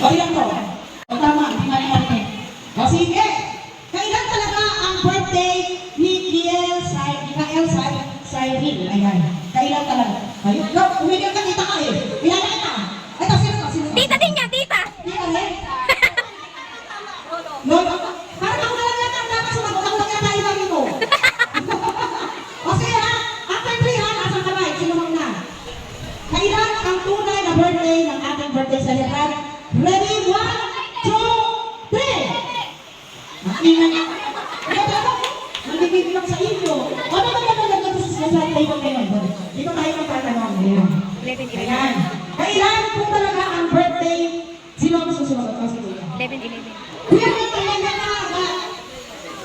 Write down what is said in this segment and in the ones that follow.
O ilan to? O tama, hindi nga narinig. O sige. Kailan talaga ang birthday ni Kiel Cyril? Ayan. Kailan talaga? Ayun, go. Umigil ka, tita ka eh. Ilan ka? Ito, sino ka? Sino ka? Tita din niya, tita. Tita rin? Lolo? Parang ako na lang yan ang dapat sumagot. Ako lang yan tayo lang ito. O sige ha, after 3 ha, asang kamay. Sino mang na? Kailan ang tunay na birthday ng ating birthday celebrant? Ready? 1, 2, 3! Makinan niya. Nagbibilang sa inyo. O naman sa table ngayon. Dito tayo magtatanong. Ayan. Kailan po talaga ang birthday? Sino ang susunod? 11-11. Kuya, kailan na ba?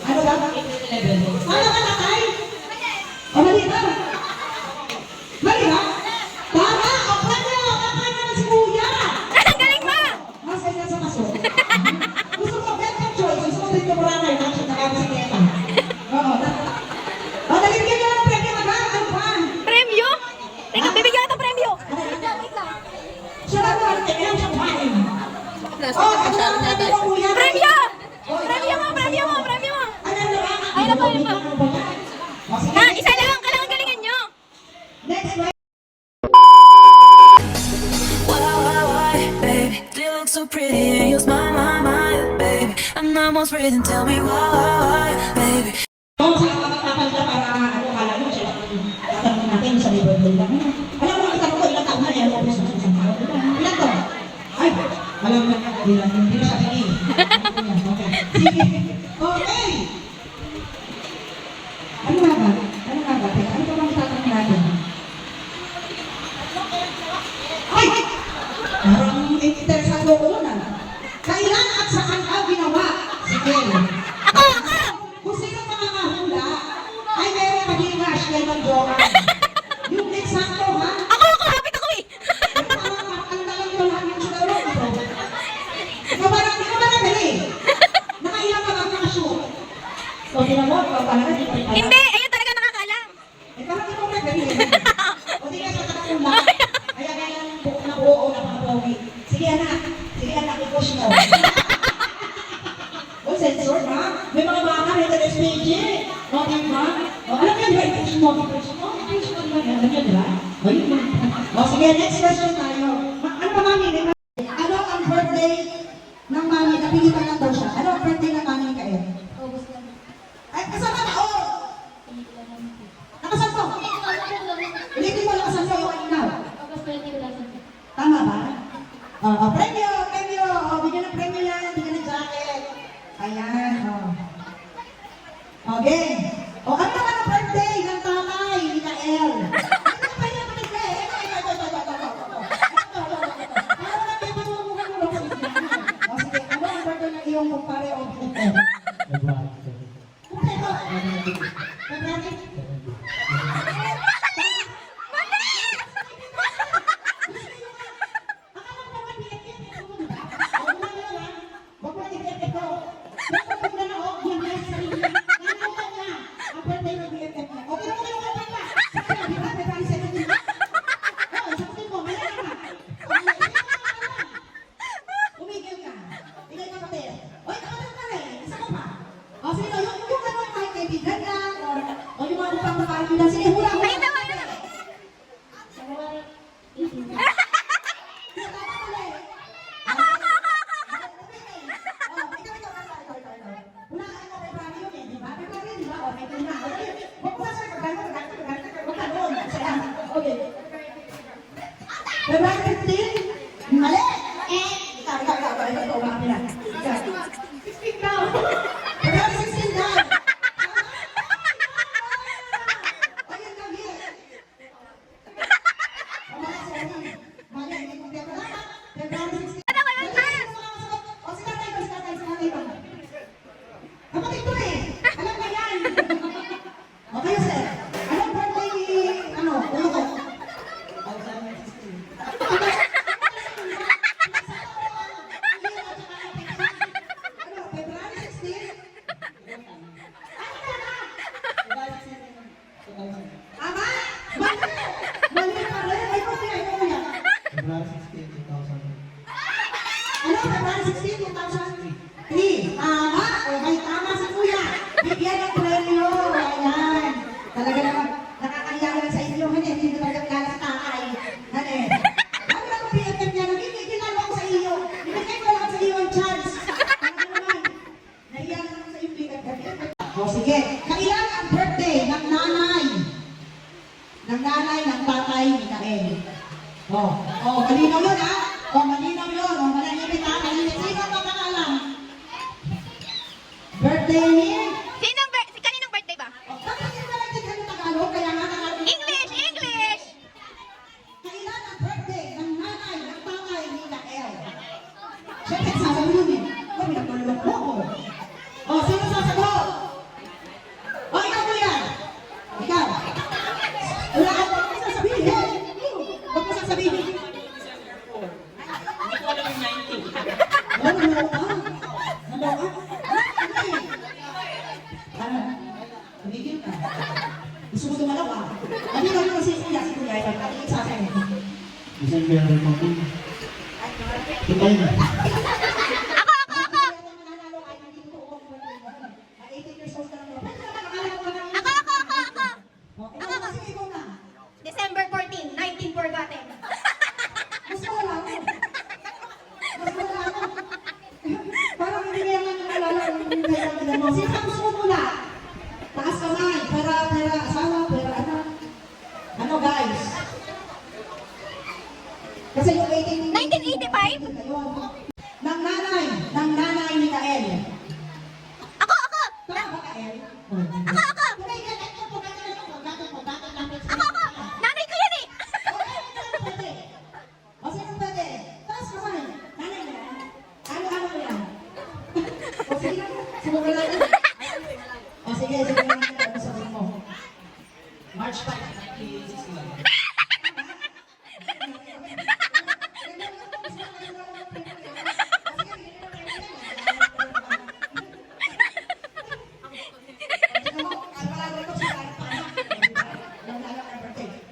Ano ba? 11. Ano ka tatay? O mali ba? Mali ba? Tama! O kanya! Kapag naman si kuya! Ang galing mo! Masay na sa kaso. Gusto ko better choice. Gusto ko dito mura na yung nakabisikleta. Oo. O, nalibigyan niyo ng premyo na ba? Ano ba? Premyo? Teka, bibigyan ka ng premyo. Siya na ba? Kailan siya kumain? O, ano na ang premyo mo kuya? Premyo! Premyo mo, premyo mo, premyo mo. Ano na ba? Ay, na po, na po. O, sige. Ha, isa lang, kailangan galingan nyo. Next question. Why, baby? Do you look so pretty and you smile, baby? I'm almost breathing. Tell me why, baby? Oo, sa kapag-kapag na para ano kala mo siya. Tatanong natin sa birthday lang. Alam mo, itanong ko ilang taon na yan. Ilan to? Ay, alam mo na, hindi na siya tingin. Okay. Sige. Okay. Ano nga ba? Ano nga ba? Ano ba bang tatanong natin? Ay! Parang interesado ko nun ah. Kailan at saan ka ginawa? Sige. Ako! Kung sino makakahula, ay meron maging rush kay Mandora. Yung eksakto ha? Ako! Hapit ako eh! Ang dalang yung lahat yung siguro ito. Ikaw ba nagali? Nakailang ka bang nakashoot? So, tinamot ka talaga dito. Hindi! Ayun talaga nakakaalam. Eh, parang ikaw nagali. O di ka sa kakula. Kaya ganyan na buo na mga pogi. Sige anak. Sige anak, i-push mo. O, sensor ha? May mga baka rin sa SPG. O, di ba? O, alam yan, right? Push mo, push mo. Push mo lang yan. Alam yan, di ba? O, sige, next question tayo. Ano pa, mami? Ano ang birthday ng mami? Napilitan lang daw siya. Ano ang birthday ng mami ni Kael? Ay, kasama na, o! Nakasan to? Ulitin mo, nakasan to yung inaw. Tama ba? Premyo, premyo. Bigyan ng premyo yan. Bigyan ng jacket. Ayan, Okay. Ano naman ang birthday ng tatay ni Kael? Ano ba yung birthday? Ito. Ano na kayo matulungan mo? Sige, ano ang birthday ng iyong kumpare o kumpare? Kumpare? Ano, February 16, 2003. Tama. Okay, tama si Kuya. Bigyan ng premyo. Ayan. Talaga naman, nakakahiya naman sa inyo. Hindi ko talaga kilala sa tatay. Hani. Ano lang ang pinagkat niya? Ginalo ko sa iyo. Ibigay ko lang sa iyo ang chance. Talaga naman. Nahiya naman sa iyo pinagkat. O sige. Kailan ang birthday ng nanay? Ng nanay, ng tatay, ni Kael. Malinaw yun ha? Malinaw yun. Manahimik ha? Manahimik. Sino ang makakalam? Birthday ni? Kaninong birthday ba? Bakit hindi ba nagtigan ng Tagalog? Kaya nga Tagalog. English! English! Kailan ang birthday ng nanay, ng tatay, ni Kael? Siyempre, sasabihin yun eh. Pinagmalulok mo ako. Sino sasagot? Ikaw mo yan. Ikaw. Wala ka ba sasabihin? Huwag mo sasabihin. Hindi ko alam yung 90. Ano ka? Tumigil ka. Gusto mo tumalaw ah. Hindi ka naman si Kuya. Ikaw natin sasabihin. Isang meron mo po. Tutay na. December 14, 19 forgotten. Parang hindi kaya nga nakalala mo. Sino ang gusto mo muna? Taas kamay. Pera, asawa, pera, anak. Ano guys? Kasi yung 1985? Ng nanay ni Kael. Ako! Tama ba Kael? Ako! Nanay ko yan eh! O sino pwede? Taas kamay. Nanay mo yan. Ano mo yan? O sige, sumuko natin. O sige. Ano sabihin mo? March 5, 1961.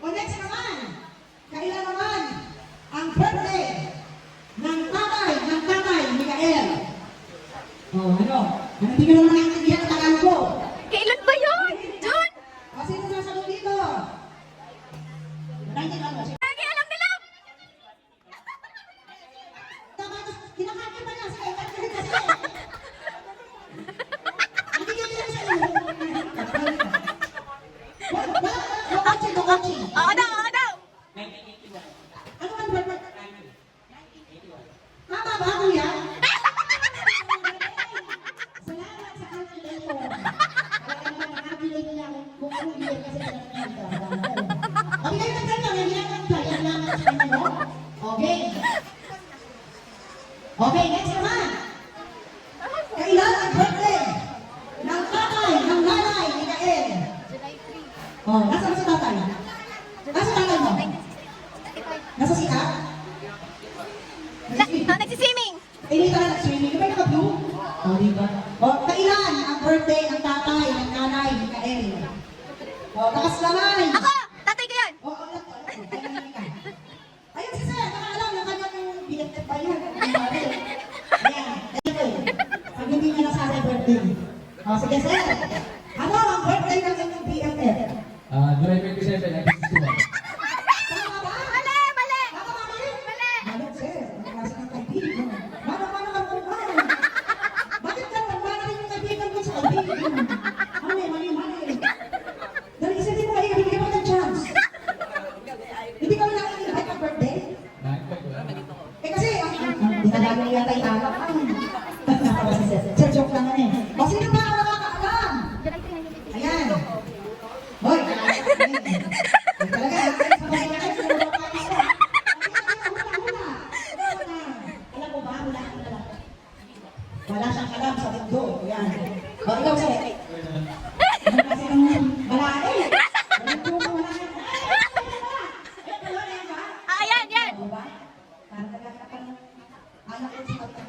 O next naman, kailan naman ang birthday ng tatay ni Kael? Ano? Hindi ka naman naintindihan ang Tagalog ko. Kailan ba yun? June? O sino sasagot dito? 19 ano? Lagi alam nila! Tama, kinakaki pa niya. Sige, kasi. Hindi ka nila sa iyo. Dokochi. Oo daw! 1981. Ano ang birthday? Tama ba, kuya? Salamat sa calculator. Kaya naman, nakakilay niya kung ano yun kasi sa okay, nagkano, naglaman ka. Naglaman sa kanya, no? Okay. Okay, next naman. Kailan ang birthday ng tatay, ng nanay ni Kael? Nasaan si tatay? Nasaan tatay mo? Nasa sika? Nagsiswimming! Hindi ka na nag-swimming. Di ba naka-blue? Diba? Kailan ang birthday ng tatay, ng nanay ni Kael? Takas kamay! Ako! Tatay ko yan! Ayun si Sir, nakaalam yung kanyang binagtag pa yun. Ayan. Pag hindi niya nasasay birthday. Sige Sir. Ano ang birthday ng inyong BFF? July 27, 1961. Tama ba? Mali! Mali! Tama ba mali? Mali! Mali Sir. Ang klase ng kaibigan. Mano ka kung ano? Bakit ka naman? Mano rin yung kaibigan ko sa kaibigan. Mali. Dahil isa din mo ay bigyan mo ng chance. Hindi ka wala kang invite ng birthday? Kasi, dinalago niya tayo tama. Sir, joke lang eh. O sino ba ang nakakaalam? Ayan. Hoy, talaga, alam mo ba, wala siyang alam sa mundo. Ayan. O, ikaw sir. Ano kasi ng balay? Walang puso, wala yan. Yan! Diba? Parang nagkakita ka ng anak ko sa kapatid.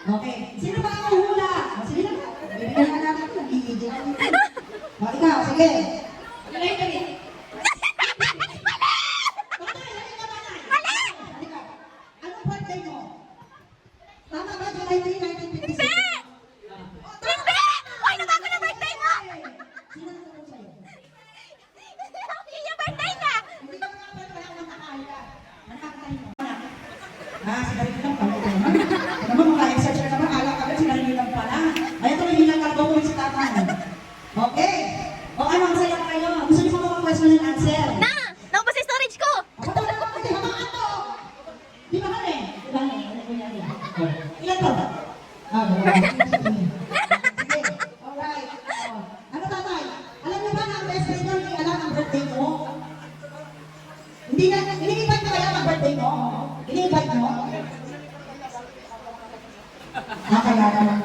Okay. Sino ba ang hula? Sige na. Bibigyan na natin. Nag-iigil. Ikaw, sige. Mali! Anong birthday mo? Tama ba? July 3, 1956. Hindi! Hindi! Hoy, nabago na birthday mo! Sino nagtuturo sa'yo? Yun yung birthday niya! Hindi ka mga pala wala kang nakakaya. Nakakatayo mo. Sigarilyo lang pala ito. Ano mo, maka-exercise ka naman, kala ka ba sigarilyo lang pala. Ay, ito may hilang kalbo ko si tatay. Okay. O ano, ang saya pa kayo? Gusto niyo po mga question and answer? Na! Naubos yung storage ko! Ako talaga ako, hindi hamaan to. Di ba kami? Di ba kami? Ano po yan? Ilan to? Dalawa. Sige. Alright. Ano tatay? Alam niyo ba na ang best friend niyo hindi alam ang birthday mo? Hindi na, ini-invite mo kaya ang birthday mo? Ini-invite mo? Nakaya naman